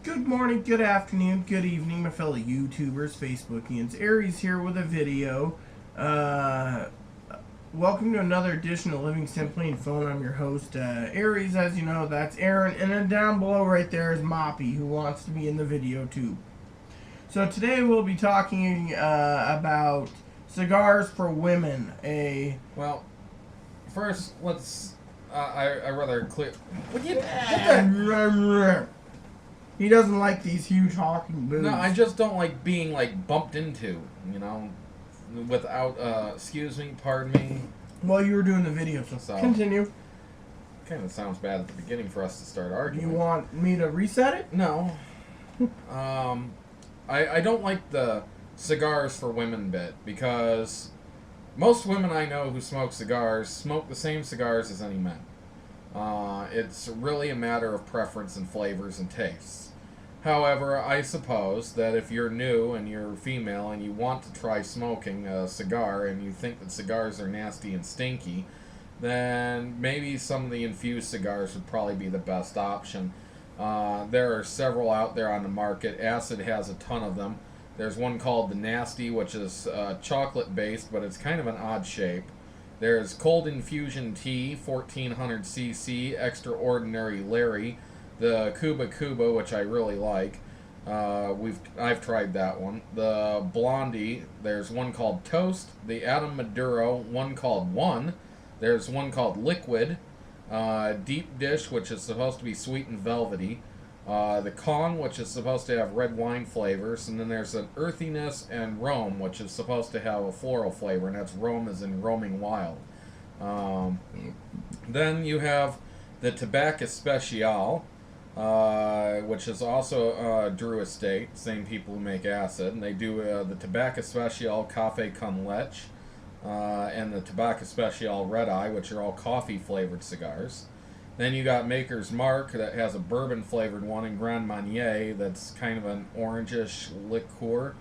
Good morning, good afternoon, good evening, my fellow YouTubers, Facebookians. Aries here with a video. Welcome to another edition of Livingston Playing Phone. I'm your host, Aries. As you know, that's Aaron. And then down below right there is Moppy, who wants to be in the video too. So today we'll be talking about cigars for women. Well, first, let's... I rather clear... He doesn't like these huge honking boots. No, I just don't like being, bumped into, without, excuse me, pardon me. Well, you were doing the video, so continue. Kind of sounds bad at the beginning for us to start arguing. You want me to reset it? No. I don't like the cigars for women bit, because most women I know who smoke cigars smoke the same cigars as any men. It's really a matter of preference and flavors and tastes. However, I suppose that if you're new and you're female and you want to try smoking a cigar and you think that cigars are nasty and stinky, then maybe some of the infused cigars would probably be the best option. There are several out there on the market. Acid has a ton of them. There's one called the Nasty, which is chocolate based, but it's kind of an odd shape. There's Cold Infusion Tea, 1400cc, Extraordinary Larry, the Cuba, which I really like. I've tried that one. The Blondie, there's one called Toast, the Adam Maduro, one called One. There's one called Liquid, Deep Dish, which is supposed to be sweet and velvety. The Kong, which is supposed to have red wine flavors, and then there's an Earthiness and Rome, which is supposed to have a floral flavor, and that's Rome as in roaming wild. Then you have the Tobacco Special, which is also Drew Estate, same people who make acid, and they do the Tobacco Special Café con Leche, and the Tobacco Special Red Eye, which are all coffee flavored cigars. Then you got Maker's Mark that has a bourbon flavored one, and Grand Marnier that's kind of an orangish liqueur.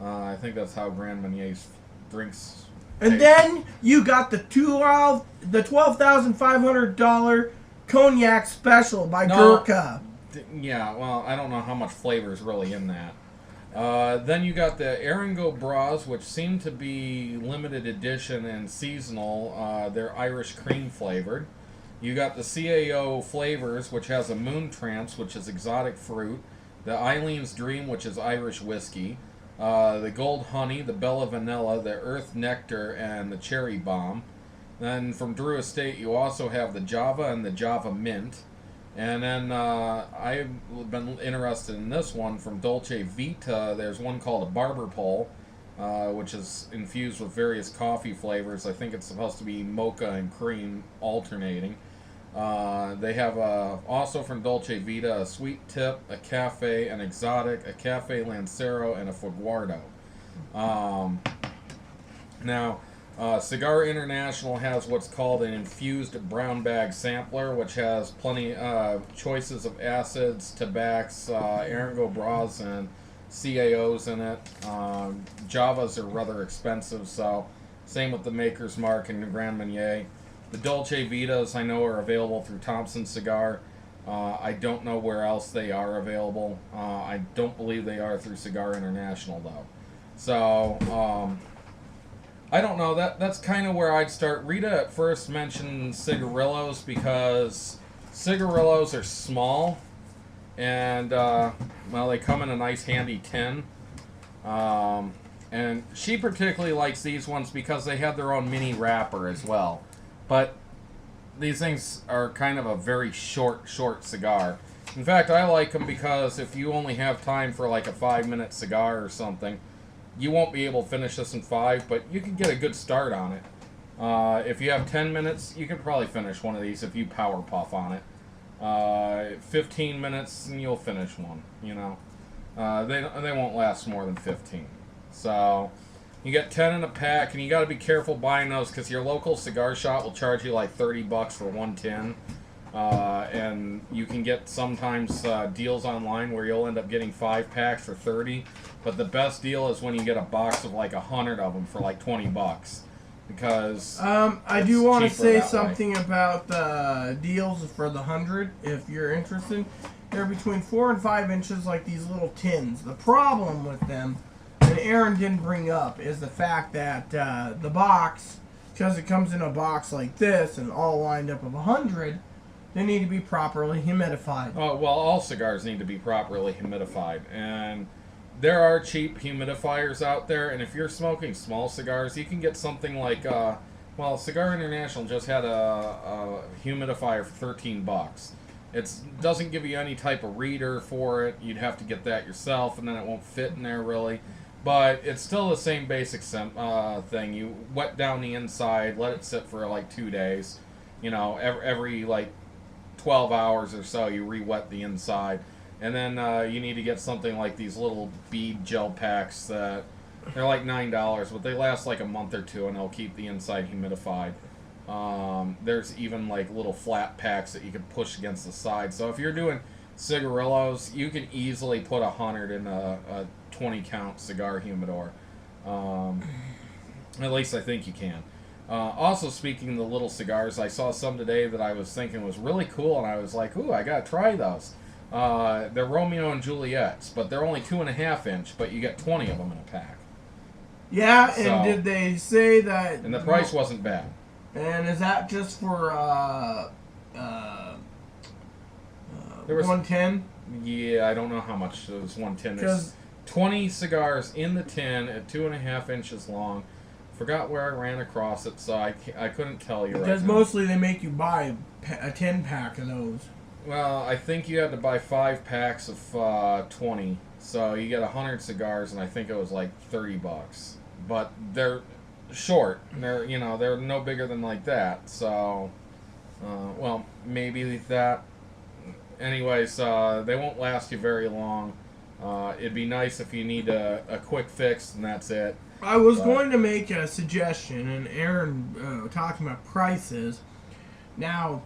I think that's how Grand Marnier's drinks taste. And then you got the $12,500 cognac special by Gurkha. Yeah, well, I don't know how much flavor is really in that. Then you got the Erengo Bras, which seem to be limited edition and seasonal. They're Irish cream flavored. You got the CAO Flavors, which has a Moon Trance, which is exotic fruit. The Eileen's Dream, which is Irish whiskey. The Gold Honey, the Bella Vanilla, the Earth Nectar, and the Cherry Bomb. Then from Drew Estate, you also have the Java and the Java Mint. And then I've been interested in this one from Dolce Vita. There's one called a Barber Pole, which is infused with various coffee flavors. I think it's supposed to be mocha and cream alternating. They have also from Dolce Vita a Sweet Tip, a Cafe, an Exotic, a Cafe Lancero, and a Faguardo. Now, Cigar International has what's called an infused brown bag sampler, which has plenty choices of acids, tobacs, Erengo Bras, and CAOs in it. Javas are rather expensive, so same with the Maker's Mark and the Grand Marnier. The Dolce Vitas I know are available through Thompson Cigar. I don't know where else they are available. I don't believe they are through Cigar International though. So I don't know. That's kind of where I'd start. Rita at first mentioned cigarillos because cigarillos are small. And, well, they come in a nice handy tin. And she particularly likes these ones because they have their own mini wrapper as well. But these things are kind of a very short cigar. In fact, I like them because if you only have time for like a 5-minute cigar or something, you won't be able to finish this in 5, but you can get a good start on it. If you have 10 minutes, you can probably finish one of these if you power puff on it. 15 minutes and you'll finish one, you know. They won't last more than 15. So you get 10 in a pack, and you got to be careful buying those because your local cigar shop will charge you like $30 for one tin. And you can get sometimes deals online where you'll end up getting 5 packs for $30. But the best deal is when you get a box of like 100 of them for like $20. Because I do want to say something about the deals for the 100 if you're interested. They're between 4 and 5 inches, like these little tins. The problem with them, that Aaron didn't bring up, is the fact that the box, because it comes in a box like this and all lined up of 100, they need to be properly humidified. Oh, well, all cigars need to be properly humidified. And there are cheap humidifiers out there. And if you're smoking small cigars, you can get something like, well, Cigar International just had a humidifier for $13. It doesn't give you any type of reader for it. You'd have to get that yourself, and then it won't fit in there really. But it's still the same basic thing. You wet down the inside, let it sit for like 2 days. You know, every like 12 hours or so, you re-wet the inside. And then you need to get something like these little bead gel packs that they're like $9, but they last like a month or two, and they'll keep the inside humidified. There's even like little flat packs that you can push against the side. So if you're doing cigarillos, you can easily put 100 in a 20-count cigar humidor. At least I think you can. Also, speaking of the little cigars, I saw some today that I was thinking was really cool, and I was like, ooh, I gotta try those. They're Romeo and Juliets, but they're only 2.5 inch, but you get 20 of them in a pack. Yeah, and did they say that... And the price wasn't bad. And is that just for There was 110? Yeah, I don't know how much it was 110. There's 20 cigars in the tin at 2.5 inches long. Forgot where I ran across it, so I couldn't tell you right now. Because mostly they make you buy a 10-pack of those. Well, I think you had to buy 5 packs of 20, so you get 100 cigars, and I think it was like $30. But they're short. They're they're no bigger than like that. So, well, maybe that. Anyways, they won't last you very long. It'd be nice if you need a quick fix, and that's it. I was going to make a suggestion, and Aaron talking about prices. Now,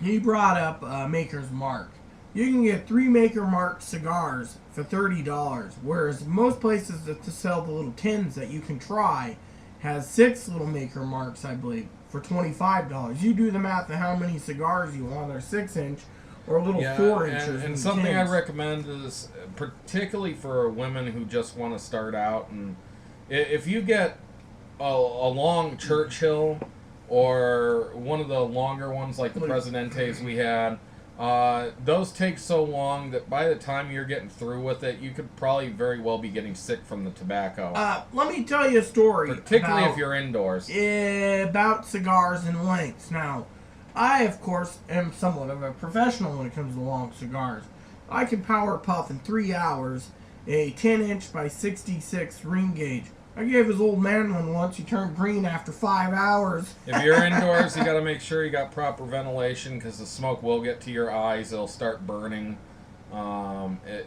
he brought up Maker's Mark. You can get 3 Maker Mark cigars for $30, whereas most places that sell the little tins that you can try has 6 little Maker Marks, I believe, for $25. You do the math of how many cigars you want. They're 6-inch or a little 4 inches. And something tins. I recommend is, particularly for women who just want to start out, and if you get a long Churchill or one of the longer ones like the Presidentes we had, those take so long that by the time you're getting through with it, you could probably very well be getting sick from the tobacco. Let me tell you a story. Particularly if you're indoors. About cigars and lengths. Now, I, of course, am somewhat of a professional when it comes to long cigars. I can power puff in 3 hours a 10-inch by 66 ring gauge. I gave his old man one once. He turned green after 5 hours. If you're indoors, you got to make sure you got proper ventilation because the smoke will get to your eyes. It'll start burning. It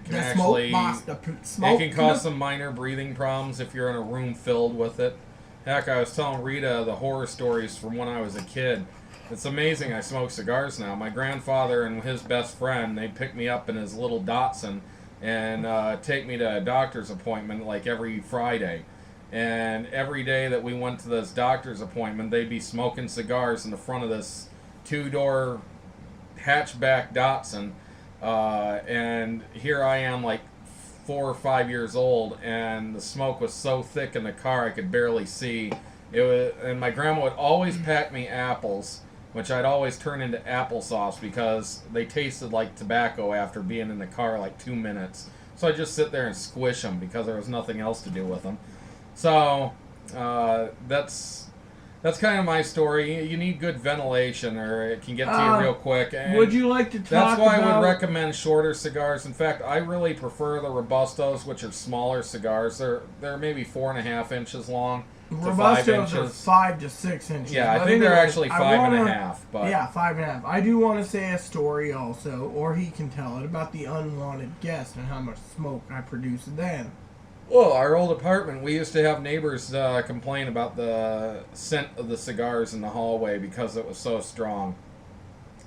can actually it can cause some minor breathing problems if you're in a room filled with it. Heck, I was telling Rita the horror stories from when I was a kid. It's amazing I smoke cigars now. My grandfather and his best friend, they pick me up in his little Datsun and take me to a doctor's appointment like every Friday. And every day that we went to this doctor's appointment, they'd be smoking cigars in the front of this 2-door hatchback Datsun. And here I am like 4 or 5 years old, and the smoke was so thick in the car I could barely see. And my grandma would always pack me apples, which I'd always turn into applesauce because they tasted like tobacco after being in the car like 2 minutes. So I'd just sit there and squish them because there was nothing else to do with them. So that's kind of my story. You need good ventilation or it can get to you real quick. And would you like to talk That's why about... I would recommend shorter cigars. In fact, I really prefer the Robustos, which are smaller cigars. They're maybe 4.5 inches long. Robustos are 5 to 6 inches. Yeah, I think they're actually 5.5. But yeah, 5.5. I do want to say a story also, or he can tell it, about the unwanted guest and how much smoke I produced then. Well, our old apartment, we used to have neighbors complain about the scent of the cigars in the hallway because it was so strong.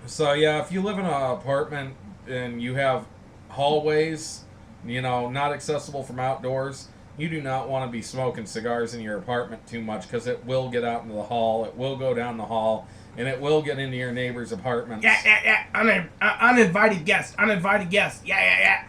So yeah, if you live in an apartment and you have hallways, not accessible from outdoors, you do not want to be smoking cigars in your apartment too much because it will get out into the hall, it will go down the hall, and it will get into your neighbor's apartments. Yeah. Uninvited guest. Yeah.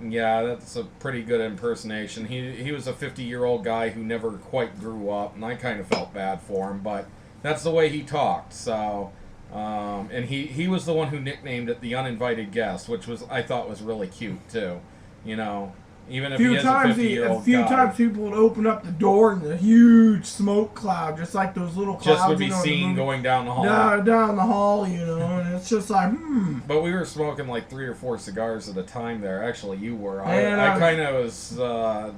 Yeah, that's a pretty good impersonation. He was a 50-year-old guy who never quite grew up, and I kind of felt bad for him, but that's the way he talked. So, and he was the one who nicknamed it the uninvited guest, which I thought was really cute too. You know, even if he is a 50-year-old guy. A few times people would open up the door and the huge smoke cloud, just like those little clouds. Just would be seen going down the hall. Down the hall, you know, and it's just like, But we were smoking like 3 or 4 cigars at a time there. Actually, you were. I kind of was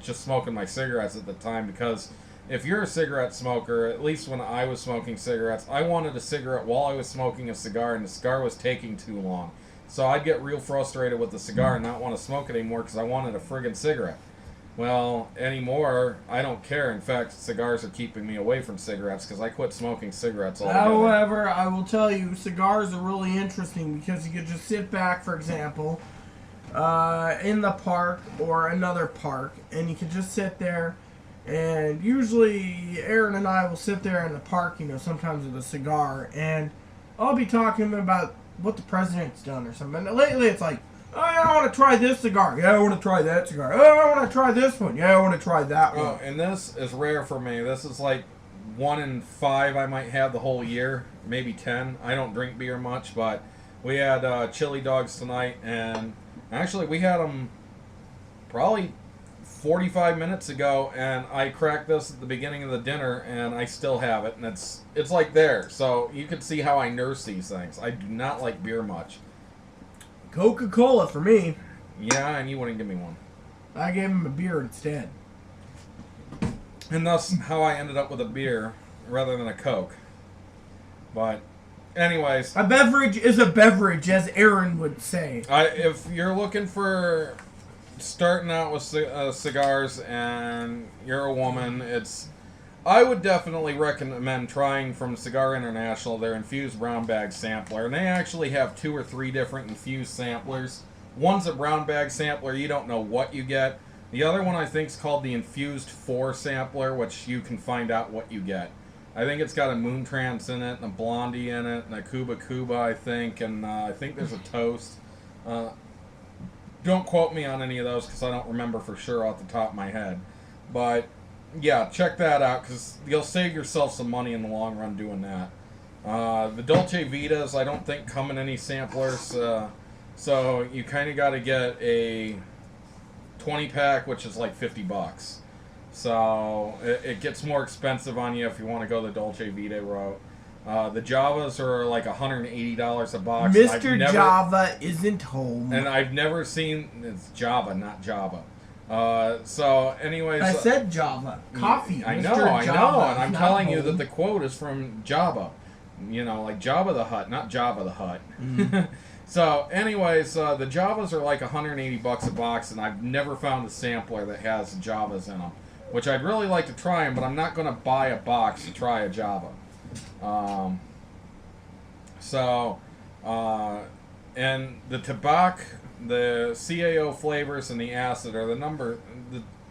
just smoking my cigarettes at the time because if you're a cigarette smoker, at least when I was smoking cigarettes, I wanted a cigarette while I was smoking a cigar, and the cigar was taking too long. So I'd get real frustrated with the cigar and not want to smoke it anymore because I wanted a friggin' cigarette. Well, anymore, I don't care. In fact, cigars are keeping me away from cigarettes because I quit smoking cigarettes altogether. However, I will tell you, cigars are really interesting because you could just sit back, for example, in the park or another park, and you can just sit there. And usually, Aaron and I will sit there in the park, you know, sometimes with a cigar, and I'll be talking about what the president's done or something. And lately, it's like, oh, I want to try this cigar. Yeah, I want to try that cigar. Oh, I want to try this one. Yeah, I want to try that one. Oh, and this is rare for me. This is like 1 in 5 I might have the whole year, maybe 10. I don't drink beer much, but we had chili dogs tonight, and actually we had them probably 45 minutes ago, and I cracked this at the beginning of the dinner, and I still have it, and it's like there. So you can see how I nurse these things. I do not like beer much. Coca-Cola for me. Yeah, and you wouldn't give me one. I gave him a beer instead. And that's how I ended up with a beer rather than a Coke. But anyways, a beverage is a beverage, as Aaron would say. If you're looking for starting out with cigars and you're a woman, I would definitely recommend trying from Cigar International their infused brown bag sampler. And they actually have 2 or 3 different infused samplers. One's a brown bag sampler, you don't know what you get. The other one I think is called the infused 4 sampler, which you can find out what you get. I think it's got a Moon Trance in it, and a Blondie in it, and a Cuba, I think, and I think there's a Toast. Don't quote me on any of those because I don't remember for sure off the top of my head. But yeah, check that out because you'll save yourself some money in the long run doing that. The Dolce Vitas I don't think come in any samplers, so you kind of got to get a 20-pack, which is like $50. So it gets more expensive on you if you want to go the Dolce Vita route. The Javas are like $180 a box. Mr. Java isn't home. And I've never seen... It's Java, not Java. So, anyways... I said Java. Coffee. I know. And I'm telling you that the quote is from Java. You know, like Jabba the Hutt, not Java the Hutt. Mm. So, anyways, the Javas are like $180 a box, and I've never found a sampler that has Javas in them. Which I'd really like to try them, but I'm not going to buy a box to try a Java. And the tobacco, the CAO flavors, and the acid are the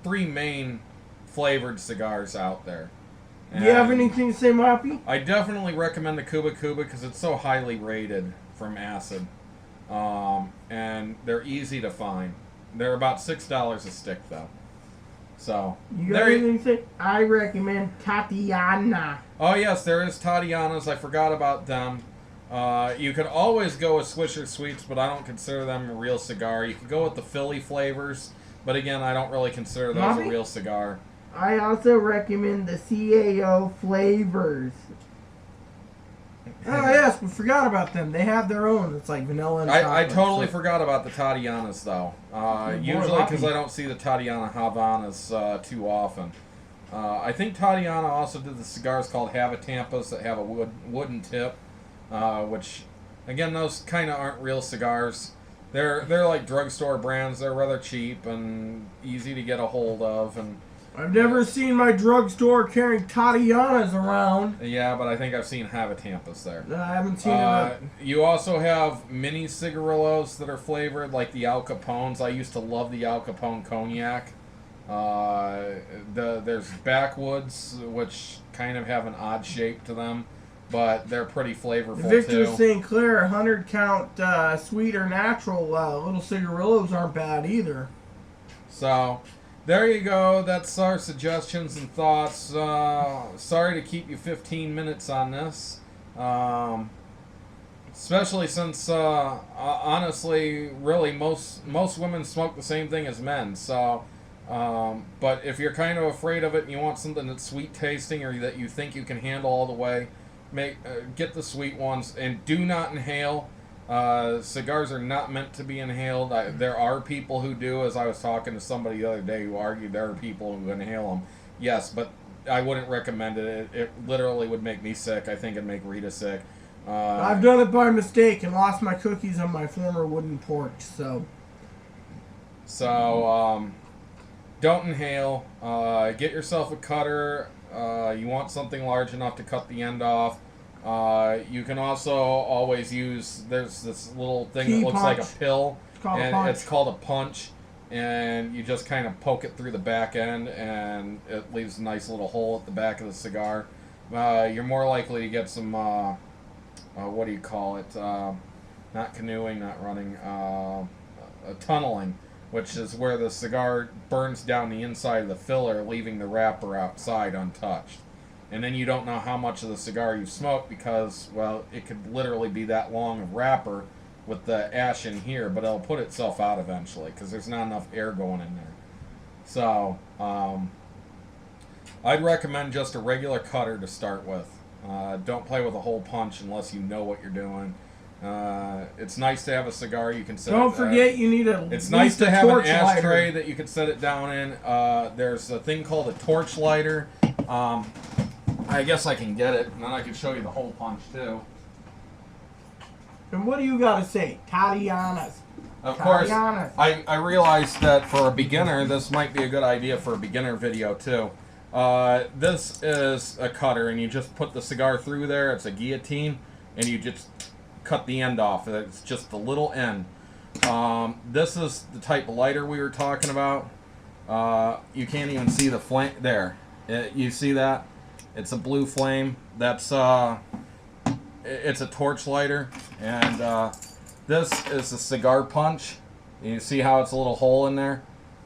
3 main flavored cigars out there. And do you have anything to say, Moppy? I definitely recommend the Cuba because it's so highly rated from acid. And they're easy to find. They're about $6 a stick, though. So you got anything to say? I recommend Tatiana. Oh yes, there is Tatianas. I forgot about them. You could always go with Swisher Sweets, but I don't consider them a real cigar. You could go with the Philly flavors, but again, I don't really consider those a real cigar. I also recommend the CAO flavors. Oh yes, we forgot about them. They have their own. It's like vanilla and chocolate. I totally forgot about the Tatianas though. Usually because I don't see the Tatiana Havanas too often. I think Tatiana also did the cigars called Havatampas that have a wooden tip, which again those kind of aren't real cigars. They're like drugstore brands. They're rather cheap and easy to get a hold of, and I've never seen my drugstore carrying Tatianas around. Yeah, but I think I've seen Havatampas there. No, I haven't seen it. You also have mini cigarillos that are flavored, like the Al Capones. I used to love the Al Capone cognac. There's backwoods, which kind of have an odd shape to them, but they're pretty flavorful Victor too. St. Clair 100 count sweet or natural little cigarillos aren't bad either. So, there you go. That's our suggestions and thoughts. Sorry to keep you 15 minutes on this. Especially since, honestly, really most women smoke the same thing as men. So, but if you're kind of afraid of it and you want something that's sweet tasting or that you think you can handle all the way, get the sweet ones and do not inhale. Cigars are not meant to be inhaled. There are people who do, as I was talking to somebody the other day who argued there are people who inhale them. Yes, but I wouldn't recommend it. It literally would make me sick. I think it'd make Rita sick. I've done it by mistake and lost my cookies on my former wooden porch, so. Don't inhale. Get yourself a cutter. You want something large enough to cut the end off. You can also always use, there's this little thing that looks like a pill, and it's called a punch, and you just kind of poke it through the back end, and it leaves a nice little hole at the back of the cigar. You're more likely to get some, what do you call it, not canoeing, not running, tunneling, which is where the cigar burns down the inside of the filler, leaving the wrapper outside untouched. And then you don't know how much of the cigar you smoked because, well, it could literally be that long of wrapper with the ash in here, but it'll put itself out eventually because there's not enough air going in there. So, I'd recommend just a regular cutter to start with. Don't play with a hole punch unless you know what you're doing. It's nice to have a cigar you can set. Don't forget you need a. It's nice to have an ashtray that you can set it down in. There's a thing called a torch lighter. I guess I can get it, and then I can show you the hole punch too. And what do you got to say, Tatiana's? Of course, I realized that for a beginner, this might be a good idea for a beginner video too. This is a cutter, and you just put the cigar through there. It's a guillotine, and you just cut the end off. It's just the little end. This is the type of lighter we were talking about. You can't even see the flame there. You see that? It's a blue flame. That's it's a torch lighter, and this is a cigar punch. You see how it's a little hole in there,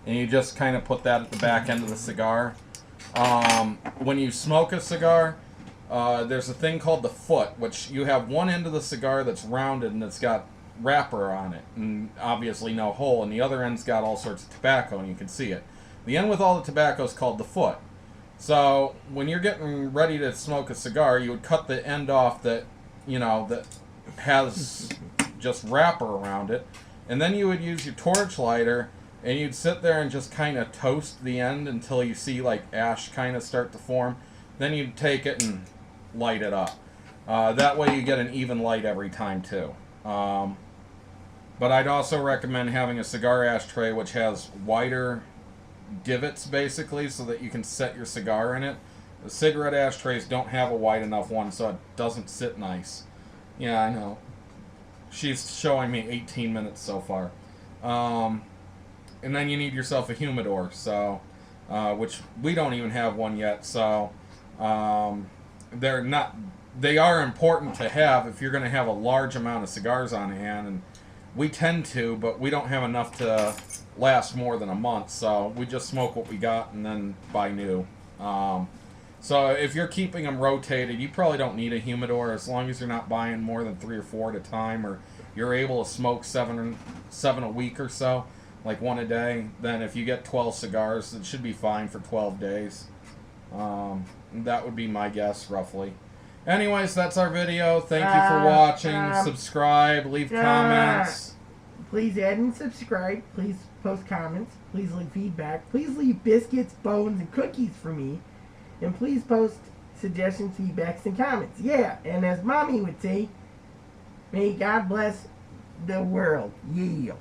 and you just kind of put that at the back end of the cigar. When you smoke a cigar, there's a thing called the foot, which you have one end of the cigar that's rounded and it's got wrapper on it, and obviously no hole, and the other end's got all sorts of tobacco, and you can see it. The end with all the tobacco is called the foot. So when you're getting ready to smoke a cigar, you would cut the end off that, that has just wrapper around it, and then you would use your torch lighter, and you'd sit there and just kind of toast the end until you see like ash kind of start to form. Then you'd take it and light it up. That way you get an even light every time too. But I'd also recommend having a cigar ashtray which has wider divots basically so that you can set your cigar in it. The cigarette ashtrays don't have a wide enough one, so it doesn't sit nice. Yeah, I know. She's showing me 18 minutes so far. And then you need yourself a humidor, so which we don't even have one yet. So they are important to have if you're going to have a large amount of cigars on hand, and we tend to, but we don't have enough to last more than a month, so we just smoke what we got and then buy new. So if you're keeping them rotated, you probably don't need a humidor as long as you're not buying more than 3 or 4 at a time, or you're able to smoke seven a week or so, like one a day. Then if you get 12 cigars, it should be fine for 12 days. That would be my guess, roughly. Anyways, that's our video. Thank you for watching. Subscribe, leave comments. Please add and subscribe. Please post comments. Please leave feedback. Please leave biscuits, bones, and cookies for me. And please post suggestions, feedbacks, and comments. Yeah, and as Mommy would say, may God bless the world. Yeah.